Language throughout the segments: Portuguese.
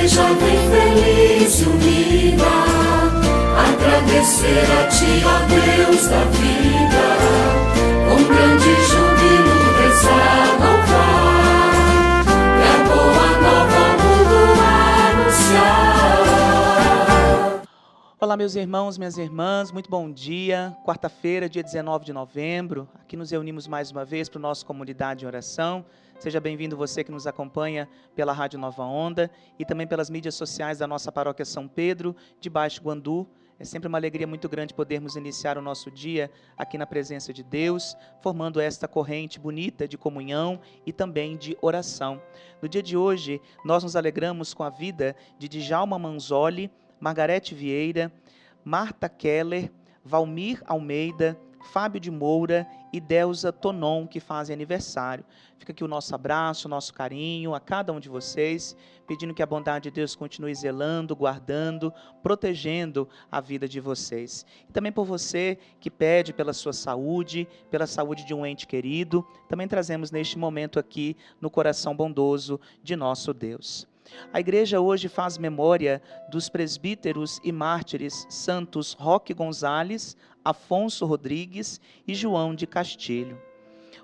jovem feliz e unida, agradecer a ti, ó Deus da vida, com grande júbilo rezar, louvar, e a boa nova ao mundo anunciar. Olá, meus irmãos, minhas irmãs, muito bom dia. Quarta-feira, dia 19 de novembro, aqui nos reunimos mais uma vez para o nosso Comunidade em Oração. Seja bem-vindo você que nos acompanha pela Rádio Nova Onda e também pelas mídias sociais da nossa paróquia São Pedro, de Baixo Guandu. É sempre uma alegria muito grande podermos iniciar o nosso dia aqui na presença de Deus, formando esta corrente bonita de comunhão e também de oração. No dia de hoje, nós nos alegramos com a vida de Djalma Manzoli, Margarete Vieira, Marta Keller, Valmir Almeida, Fábio de Moura e Delza Tonon, que fazem aniversário. Fica aqui o nosso abraço, o nosso carinho a cada um de vocês, pedindo que a bondade de Deus continue zelando, guardando, protegendo a vida de vocês. E também por você que pede pela sua saúde, pela saúde de um ente querido, também trazemos neste momento aqui no coração bondoso de nosso Deus. A igreja hoje faz memória dos presbíteros e mártires santos Roque Gonzales, Afonso Rodrigues e João de Castilho.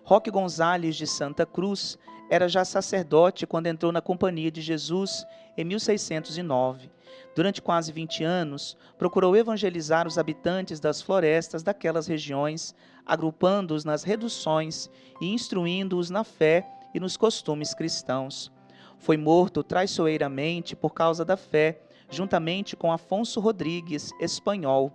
Roque Gonzales de Santa Cruz era já sacerdote quando entrou na Companhia de Jesus em 1609. Durante quase 20 anos, procurou evangelizar os habitantes das florestas daquelas regiões, agrupando-os nas reduções e instruindo-os na fé e nos costumes cristãos. Foi morto traiçoeiramente por causa da fé, juntamente com Afonso Rodrigues, espanhol.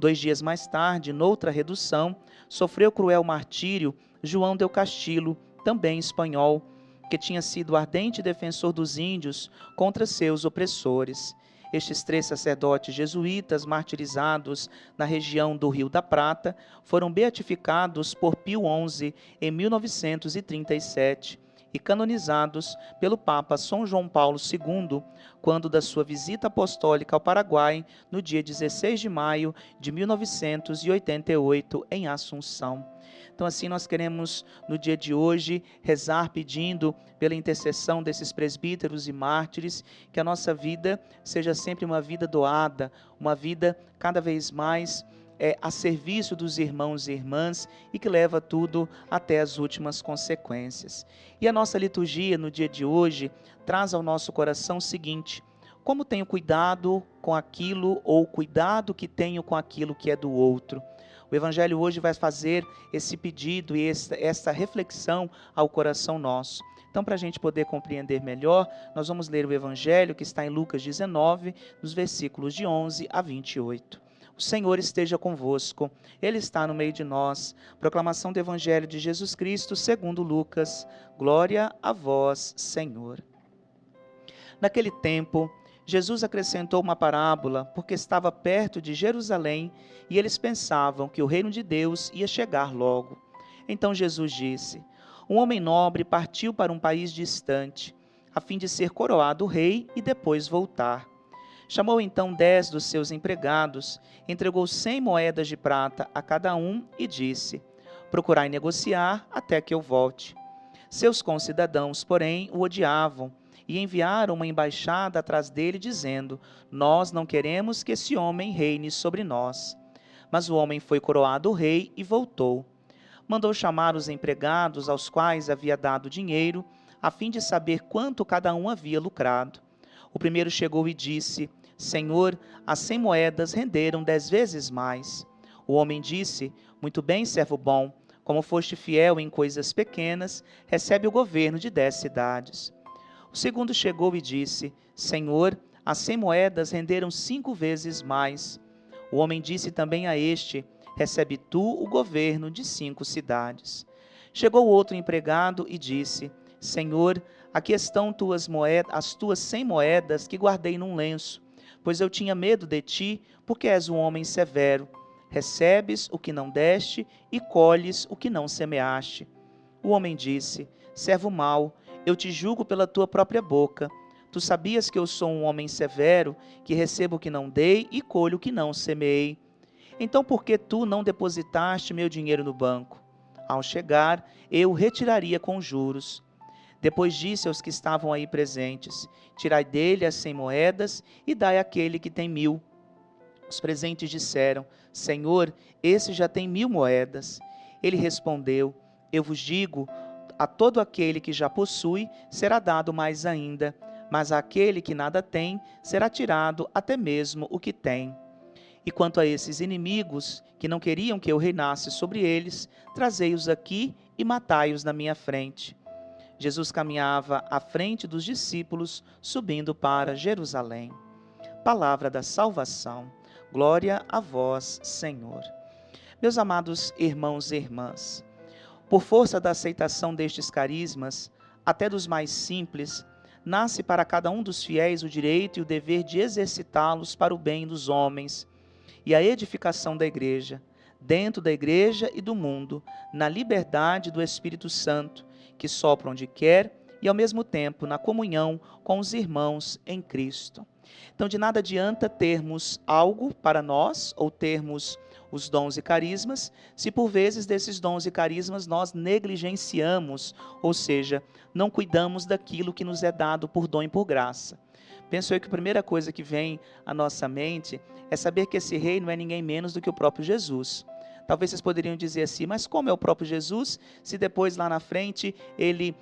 2 dias mais tarde, noutra redução, sofreu cruel martírio João del Castillo, também espanhol, que tinha sido ardente defensor dos índios contra seus opressores. Estes 3 sacerdotes jesuítas martirizados na região do Rio da Prata foram beatificados por Pio XI em 1937. E canonizados pelo Papa São João Paulo II, quando da sua visita apostólica ao Paraguai, no dia 16 de maio de 1988, em Assunção. Então, assim, nós queremos, no dia de hoje, rezar pedindo pela intercessão desses presbíteros e mártires, que a nossa vida seja sempre uma vida doada, uma vida cada vez mais a serviço dos irmãos e irmãs e que leva tudo até as últimas consequências. E a nossa liturgia no dia de hoje traz ao nosso coração o seguinte: como tenho cuidado com aquilo ou cuidado que tenho com aquilo que é do outro? O Evangelho hoje vai fazer esse pedido e esta reflexão ao coração nosso. Então, para a gente poder compreender melhor, nós vamos ler o Evangelho que está em Lucas 19, nos versículos de 11 a 28. O Senhor esteja convosco, Ele está no meio de nós. Proclamação do Evangelho de Jesus Cristo segundo Lucas. Glória a vós, Senhor. Naquele tempo, Jesus acrescentou uma parábola, porque estava perto de Jerusalém, e eles pensavam que o reino de Deus ia chegar logo. Então Jesus disse: um homem nobre partiu para um país distante, a fim de ser coroado rei e depois voltar. Chamou então 10 dos seus empregados, entregou 100 moedas de prata a cada um e disse: procurai negociar até que eu volte. Seus concidadãos, porém, o odiavam e enviaram uma embaixada atrás dele, dizendo: nós não queremos que esse homem reine sobre nós. Mas o homem foi coroado rei e voltou. Mandou chamar os empregados aos quais havia dado dinheiro, a fim de saber quanto cada um havia lucrado. O primeiro chegou e disse: Senhor, as 100 moedas renderam 10 vezes mais. O homem disse: muito bem, servo bom, como foste fiel em coisas pequenas, recebe o governo de 10 cidades. O segundo chegou e disse: Senhor, as 100 moedas renderam 5 vezes mais. O homem disse também a este: recebe tu o governo de 5 cidades. Chegou outro empregado e disse: Senhor, aqui estão as tuas 100 moedas que guardei num lenço, pois eu tinha medo de ti, porque és um homem severo. Recebes o que não deste e colhes o que não semeaste. O homem disse: servo mau, eu te julgo pela tua própria boca. Tu sabias que eu sou um homem severo, que recebo o que não dei e colho o que não semeei. Então por que tu não depositaste meu dinheiro no banco? Ao chegar, eu o retiraria com juros. Depois disse aos que estavam aí presentes: tirai dele as 100 moedas e dai àquele que tem 1000. Os presentes disseram: Senhor, esse já tem 1000 moedas. Ele respondeu: eu vos digo, a todo aquele que já possui será dado mais ainda, mas àquele que nada tem será tirado até mesmo o que tem. E quanto a esses inimigos, que não queriam que eu reinasse sobre eles, trazei-os aqui e matai-os na minha frente. Jesus caminhava à frente dos discípulos, subindo para Jerusalém. Palavra da salvação. Glória a vós, Senhor. Meus amados irmãos e irmãs, por força da aceitação destes carismas, até dos mais simples, nasce para cada um dos fiéis o direito e o dever de exercitá-los para o bem dos homens e a edificação da igreja, dentro da igreja e do mundo, na liberdade do Espírito Santo, que sopra onde quer e ao mesmo tempo na comunhão com os irmãos em Cristo. Então, de nada adianta termos algo para nós ou termos os dons e carismas, se por vezes desses dons e carismas nós negligenciamos, ou seja, não cuidamos daquilo que nos é dado por dom e por graça. Penso eu que a primeira coisa que vem à nossa mente é saber que esse rei não é ninguém menos do que o próprio Jesus. Talvez vocês poderiam dizer assim, mas como é o próprio Jesus, se depois lá na frente ele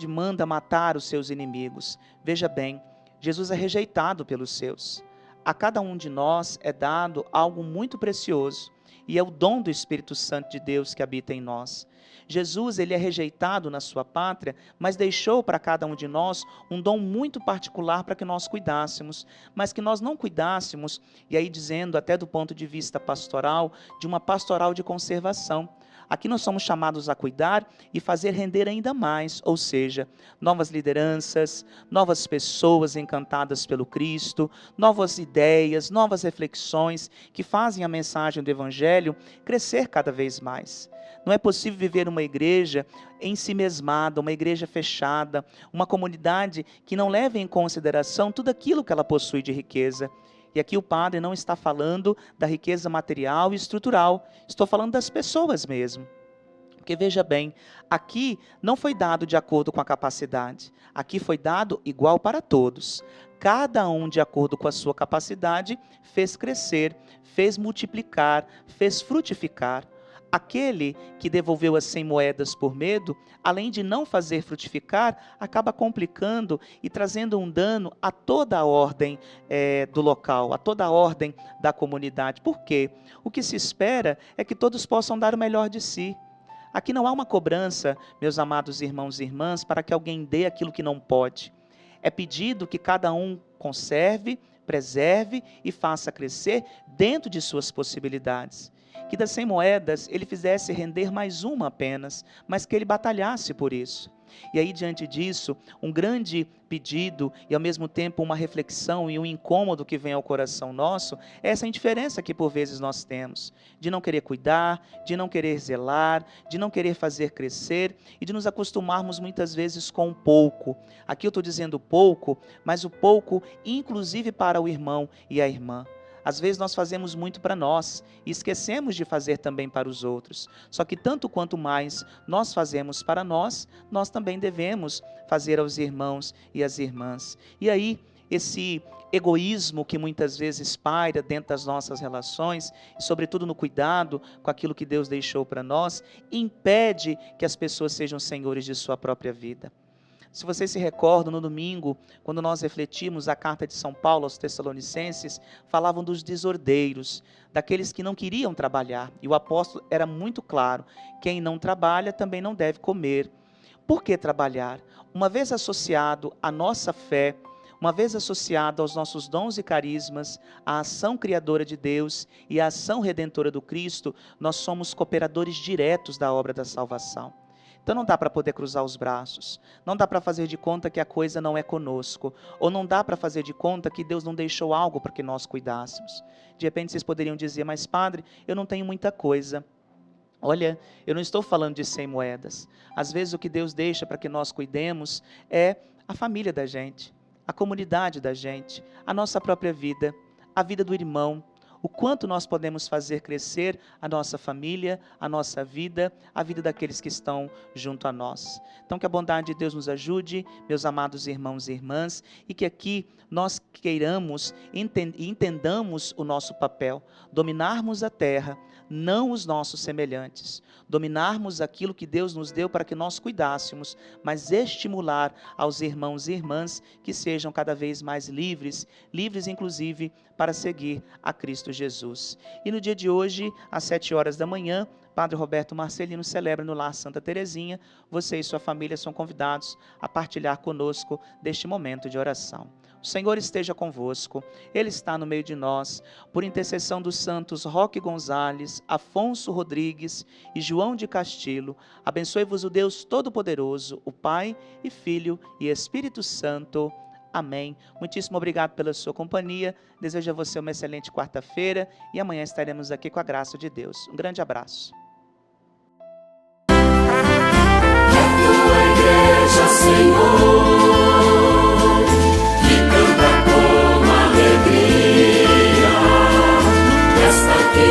manda matar os seus inimigos? Veja bem, Jesus é rejeitado pelos seus. A cada um de nós é dado algo muito precioso, e é o dom do Espírito Santo de Deus que habita em nós. Jesus, ele é rejeitado na sua pátria, mas deixou para cada um de nós um dom muito particular para que nós cuidássemos, mas que nós não cuidássemos, e aí dizendo até do ponto de vista pastoral, de uma pastoral de conservação. Aqui nós somos chamados a cuidar e fazer render ainda mais, ou seja, novas lideranças, novas pessoas encantadas pelo Cristo, novas ideias, novas reflexões que fazem a mensagem do Evangelho crescer cada vez mais. Não é possível viver uma igreja ensimesmada, uma igreja fechada, uma comunidade que não leve em consideração tudo aquilo que ela possui de riqueza. E aqui o padre não está falando da riqueza material e estrutural, estou falando das pessoas mesmo. Porque veja bem, aqui não foi dado de acordo com a capacidade, aqui foi dado igual para todos. Cada um, de acordo com a sua capacidade, fez crescer, fez multiplicar, fez frutificar. Aquele que devolveu as 100 moedas por medo, além de não fazer frutificar, acaba complicando e trazendo um dano a toda a ordem do local, a toda a ordem da comunidade. Por quê? O que se espera é que todos possam dar o melhor de si. Aqui não há uma cobrança, meus amados irmãos e irmãs, para que alguém dê aquilo que não pode. É pedido que cada um conserve, preserve e faça crescer dentro de suas possibilidades. Que das 100 moedas ele fizesse render mais uma apenas, mas que ele batalhasse por isso. E aí, diante disso, um grande pedido e ao mesmo tempo uma reflexão e um incômodo que vem ao coração nosso, é essa indiferença que por vezes nós temos, de não querer cuidar, de não querer zelar, de não querer fazer crescer e de nos acostumarmos muitas vezes com pouco. Aqui eu estou dizendo pouco, mas o pouco inclusive para o irmão e a irmã. Às vezes nós fazemos muito para nós e esquecemos de fazer também para os outros. Só que tanto quanto mais nós fazemos para nós, nós também devemos fazer aos irmãos e às irmãs. E aí, esse egoísmo que muitas vezes paira dentro das nossas relações, e sobretudo no cuidado com aquilo que Deus deixou para nós, impede que as pessoas sejam senhores de sua própria vida. Se vocês se recordam, no domingo, quando nós refletimos a carta de São Paulo aos Tessalonicenses, falavam dos desordeiros, daqueles que não queriam trabalhar. E o apóstolo era muito claro, quem não trabalha também não deve comer. Por que trabalhar? Uma vez associado à nossa fé, uma vez associado aos nossos dons e carismas, à ação criadora de Deus e à ação redentora do Cristo, nós somos cooperadores diretos da obra da salvação. Então não dá para poder cruzar os braços, não dá para fazer de conta que a coisa não é conosco, ou não dá para fazer de conta que Deus não deixou algo para que nós cuidássemos. De repente vocês poderiam dizer, mas padre, eu não tenho muita coisa. Olha, eu não estou falando de 100 moedas. Às vezes o que Deus deixa para que nós cuidemos é a família da gente, a comunidade da gente, a nossa própria vida, a vida do irmão, o quanto nós podemos fazer crescer a nossa família, a nossa vida, a vida daqueles que estão junto a nós. Então que a bondade de Deus nos ajude, meus amados irmãos e irmãs, e que aqui nós queiramos e entendamos o nosso papel, dominarmos a terra, não os nossos semelhantes, dominarmos aquilo que Deus nos deu para que nós cuidássemos, mas estimular aos irmãos e irmãs que sejam cada vez mais livres inclusive para seguir a Cristo Jesus. E no dia de hoje, às 7 horas da manhã, Padre Roberto Marcelino celebra no Lar Santa Terezinha. Você e sua família são convidados a partilhar conosco deste momento de oração. O Senhor esteja convosco, Ele está no meio de nós. Por intercessão dos santos Roque Gonzales, Afonso Rodrigues e João de Castilho, abençoe-vos o Deus Todo-Poderoso, o Pai e Filho e Espírito Santo. Amém. Muitíssimo obrigado pela sua companhia. Desejo a você uma excelente quarta-feira e amanhã estaremos aqui com a graça de Deus. Um grande abraço. Igreja, Senhor, que canta com alegria, esta que